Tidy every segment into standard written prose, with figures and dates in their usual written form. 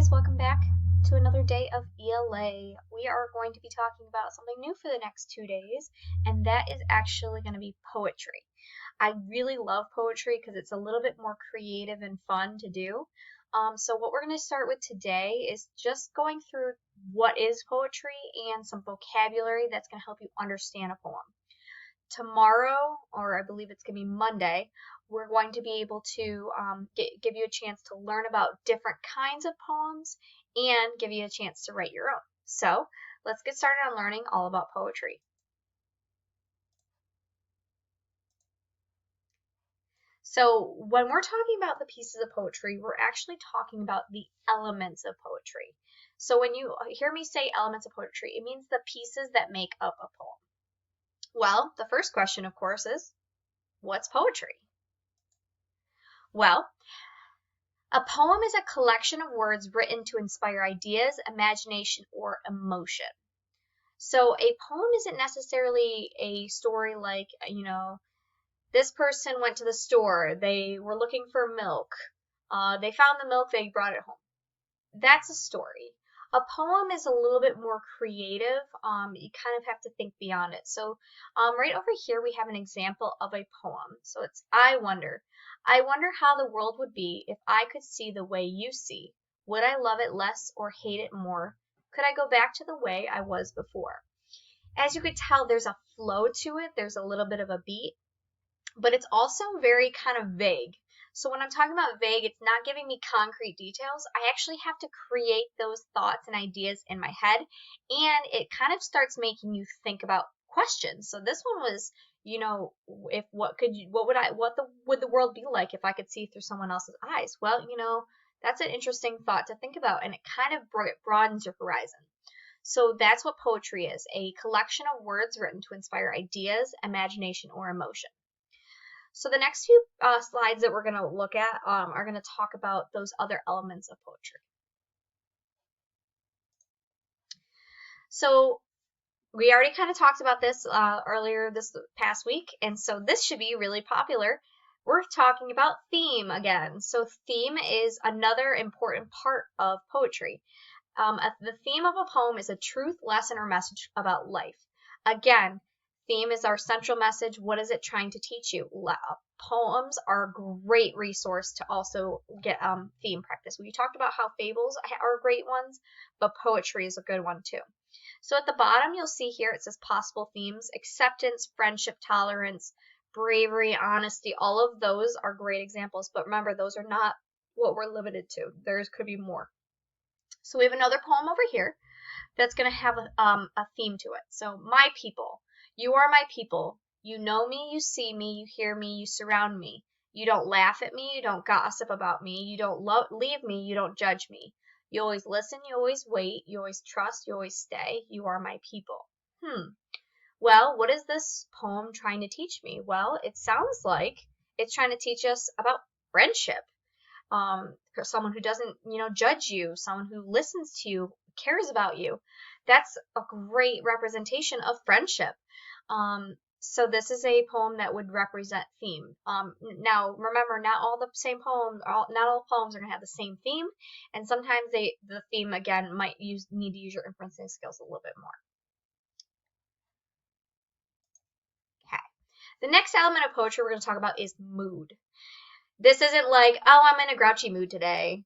girls, welcome back to another day of ELA. We are going to be talking about something new for the next 2 days, and that is actually going to be poetry. I really love poetry because it's a little bit more creative and fun to do. So what we're going to start with today is just going through what is poetry and some vocabulary that's going to help you understand a poem. Tomorrow, or I believe it's going to be Monday, we're going to be able to give you a chance to learn about different kinds of poems and give you a chance to write your own. So let's get started on learning all about poetry. So when we're talking about the pieces of poetry, we're actually talking about the elements of poetry. So when you hear me say elements of poetry, it means the pieces that make up a poem. Well, the first question, of course, is what's poetry? Well, a poem is a collection of words written to inspire ideas, imagination, or emotion. So a poem isn't necessarily a story like, this person went to the store, they were looking for milk, they found the milk, they brought it home. That's a story. A poem is a little bit more creative. You kind of have to think beyond it. So right over here we have an example of a poem. So it's I wonder how the world would be if I could see the way you see. Would I love it less or hate it more? Could I go back to the way I was before? As you could tell, there's a flow to it. There's a little bit of a beat, but it's also very kind of vague. So when I'm talking about vague, it's not giving me concrete details. I actually have to create those thoughts and ideas in my head, and it kind of starts making you think about questions. So this one was, if what would the world be like if I could see through someone else's eyes? Well, that's an interesting thought to think about, and it kind of broadens your horizon. So that's what poetry is, a collection of words written to inspire ideas, imagination, or emotion. So the next few slides that we're going to look at are going to talk about those other elements of poetry. So we already kind of talked about this earlier this past week, and so this should be really popular. We're talking about theme again. So theme is another important part of poetry. The theme of a poem is a truth, lesson, or message about life. Again, theme is our central message. What is it trying to teach you? Poems are a great resource to also get theme practice. We talked about how fables are great ones, but poetry is a good one too. So at the bottom, you'll see here it says possible themes: acceptance, friendship, tolerance, bravery, honesty. All of those are great examples, but remember, those are not what we're limited to. There could be more. So we have another poem over here that's going to have a theme to it. So my people. You are my people. You know me, you see me, you hear me, you surround me. You don't laugh at me, you don't gossip about me, you don't leave me, you don't judge me. You always listen, you always wait, you always trust, you always stay. You are my people. Well, what is this poem trying to teach me? Well, it sounds like it's trying to teach us about friendship. For someone who doesn't, judge you, someone who listens to you, cares about you. That's a great representation of friendship. So this is a poem that would represent theme. Now, remember, not all poems are going to have the same theme, and sometimes the theme, again, might need to use your inferencing skills a little bit more. Okay. The next element of poetry we're going to talk about is mood. This isn't like, oh, I'm in a grouchy mood today.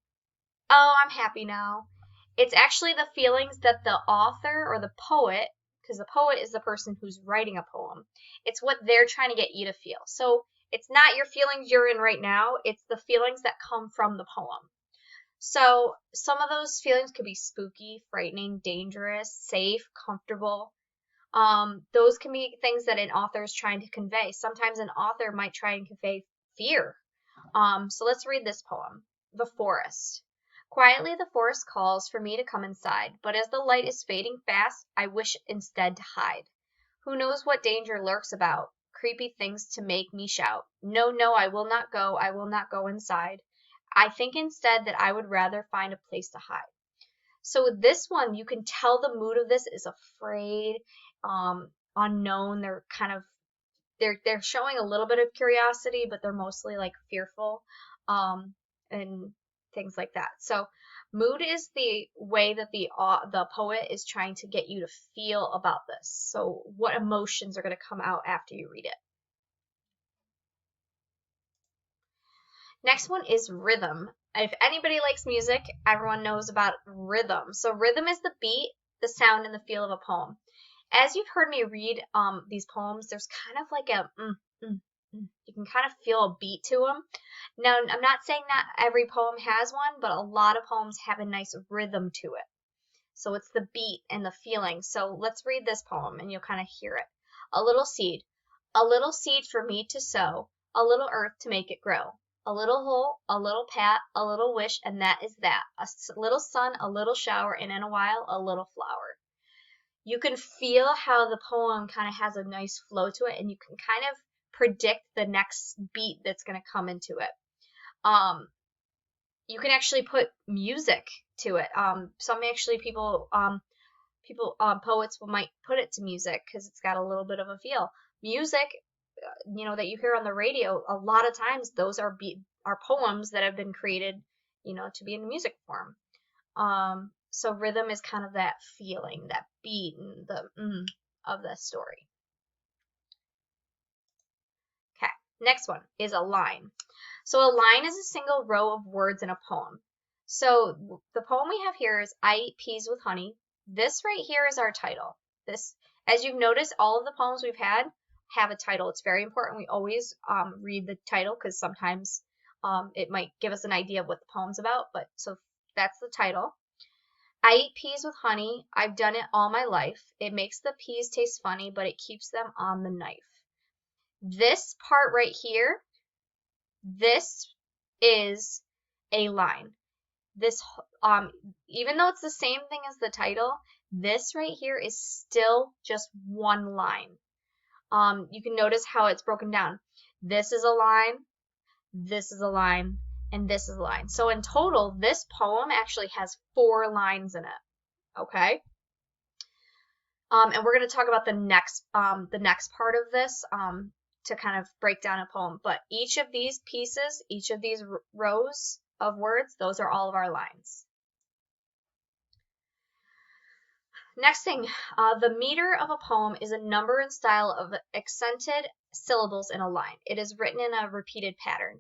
Oh, I'm happy now. It's actually the feelings that the author or the poet, because the poet is the person who's writing a poem, it's what they're trying to get you to feel. So it's not your feelings you're in right now, it's the feelings that come from the poem. So some of those feelings could be spooky, frightening, dangerous, safe, comfortable. Those can be things that an author is trying to convey. Sometimes an author might try and convey fear. So let's read this poem. The Forest. Quietly the forest calls for me to come inside, but as the light is fading fast, I wish instead to hide. Who knows what danger lurks about? Creepy things to make me shout. No, no, I will not go inside. I think instead that I would rather find a place to hide. So with this one, you can tell the mood of this is afraid, unknown. They're showing a little bit of curiosity, but they're mostly like fearful, and things like that. So Mood is the way that the poet is trying to get you to feel about this. So what emotions are going to come out after you read it. Next one is rhythm. If anybody likes music, everyone knows about rhythm. So rhythm is the beat, the sound, and the feel of a poem. As you've heard me read these poems, there's kind of like a you can kind of feel a beat to them. Now, I'm not saying that every poem has one, but a lot of poems have a nice rhythm to it. So it's the beat and the feeling. So let's read this poem and you'll kind of hear it. A little seed for me to sow, a little earth to make it grow. A little hole, a little pat, a little wish, and that is that. A little sun, a little shower, and in a while, a little flower. You can feel how the poem kind of has a nice flow to it, and you can kind of predict the next beat that's going to come into it. You can actually put music to it. Poets might put it to music because it's got a little bit of a feel. Music, that you hear on the radio, a lot of times those are poems that have been created, to be in music form. So rhythm is kind of that feeling, that beat, and the of the story. Okay, next one is a line. So a line is a single row of words in a poem. So the poem we have here is I Eat Peas with Honey. This right here is our title. This, as you've noticed, all of the poems we've had have a title. It's very important we always read the title because sometimes it might give us an idea of what the poem's about. But so that's the title. I eat peas with honey. I've done it all my life. It makes the peas taste funny, but it keeps them on the knife. This part right here, this is a line. This, even though it's the same thing as the title, this right here is still just one line. You can notice how it's broken down. This is a line, this is a line, and this is a line. So in total, this poem actually has 4 lines in it. Okay? And we're going to talk about the next part of this to kind of break down a poem. But each of these pieces, each of these rows of words, those are all of our lines. Next thing, the meter of a poem is a number and style of accented syllables in a line. It is written in a repeated pattern.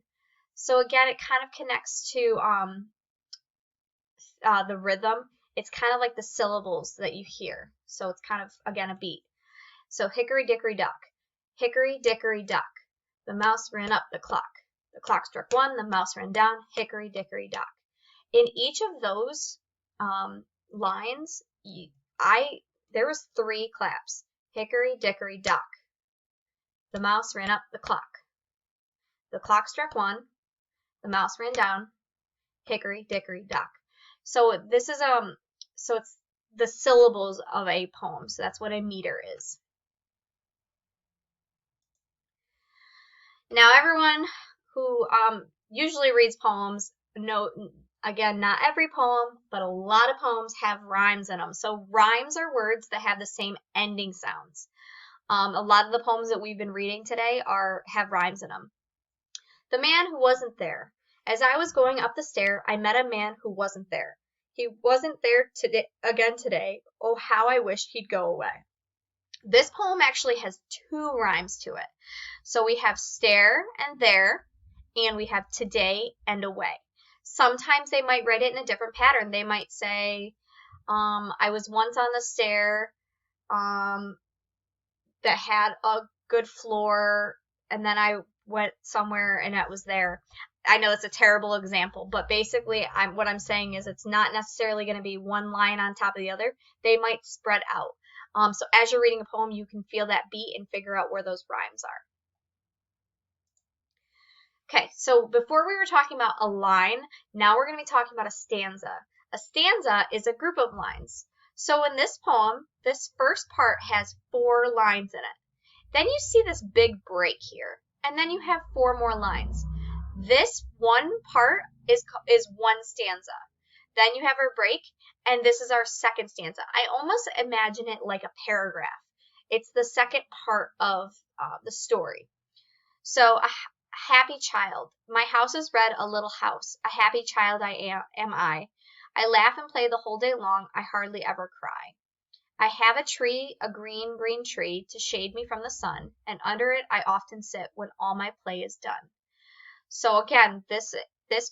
So again, it kind of connects to the rhythm. It's kind of like the syllables that you hear. So it's kind of, again, a beat. So hickory dickory dock. Hickory dickory dock. The mouse ran up the clock. The clock struck 1. The mouse ran down. Hickory dickory dock. In each of those lines, there was 3 claps. Hickory dickory dock. The mouse ran up the clock. The clock struck 1. The mouse ran down. Hickory dickory dock. So this is so it's the syllables of a poem. So that's what a meter is. Now everyone who usually reads poems know, again, not every poem, but a lot of poems have rhymes in them. So rhymes are words that have the same ending sounds. A lot of the poems that we've been reading today have rhymes in them. The man who wasn't there. As I was going up the stair, I met a man who wasn't there. He wasn't there today. Oh, how I wished he'd go away. This poem actually has 2 rhymes to it. So we have stair and there, and we have today and away. Sometimes they might write it in a different pattern. They might say, I was once on the stair that had a good floor, and then I went somewhere and it was there. I know it's a terrible example, but basically what I'm saying is it's not necessarily going to be one line on top of the other. They might spread out. So as you're reading a poem, you can feel that beat and figure out where those rhymes are. Okay, so before we were talking about a line, now we're going to be talking about a stanza. A stanza is a group of lines. So in this poem, this first part has 4 lines in it. Then you see this big break here, and then you have 4 more lines. This one part is one stanza. Then you have our break, and this is our second stanza. I almost imagine it like a paragraph. It's the second part of the story. So a happy child. My house is red, a little house. A happy child am I. I laugh and play the whole day long. I hardly ever cry. I have a tree, a green, green tree, to shade me from the sun, and under it I often sit when all my play is done. So again, this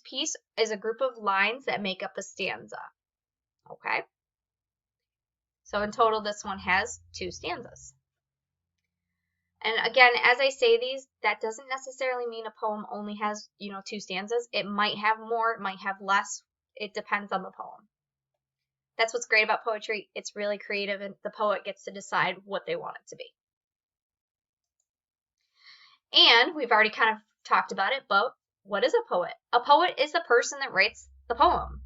piece is a group of lines that make up a stanza. Okay? So in total, this one has 2 stanzas. And again, as I say these, that doesn't necessarily mean a poem only has, 2 stanzas. It might have more, it might have less. It depends on the poem. That's what's great about poetry. It's really creative, and the poet gets to decide what they want it to be. And we've already kind of talked about it, but what is a poet? A poet is the person that writes the poem.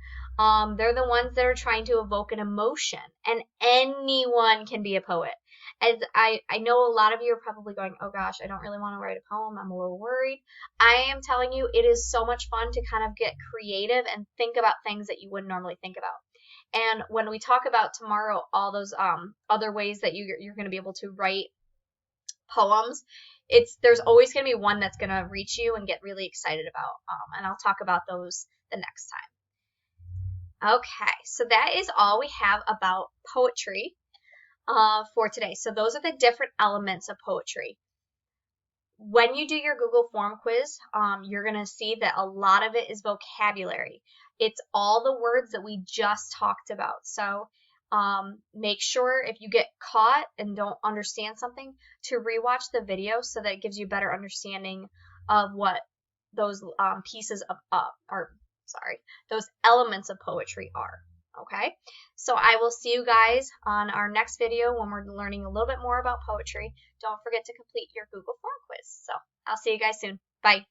They're the ones that are trying to evoke an emotion, and anyone can be a poet. As I know a lot of you are probably going, oh gosh, I don't really want to write a poem. I'm a little worried. I am telling you, it is so much fun to kind of get creative and think about things that you wouldn't normally think about. And when we talk about tomorrow, all those other ways that you're going to be able to write poems, there's always going to be one that's going to reach you and get really excited about. And I'll talk about those the next time. Okay, so that is all we have about poetry for today. So those are the different elements of poetry. When you do your Google form quiz, you're going to see that a lot of it is vocabulary. It's all the words that we just talked about. So make sure if you get caught and don't understand something to rewatch the video so that it gives you a better understanding of what those those elements of poetry are. Okay, so I will see you guys on our next video when we're learning a little bit more about poetry. Don't forget to complete your Google form quiz. So I'll see you guys soon. Bye.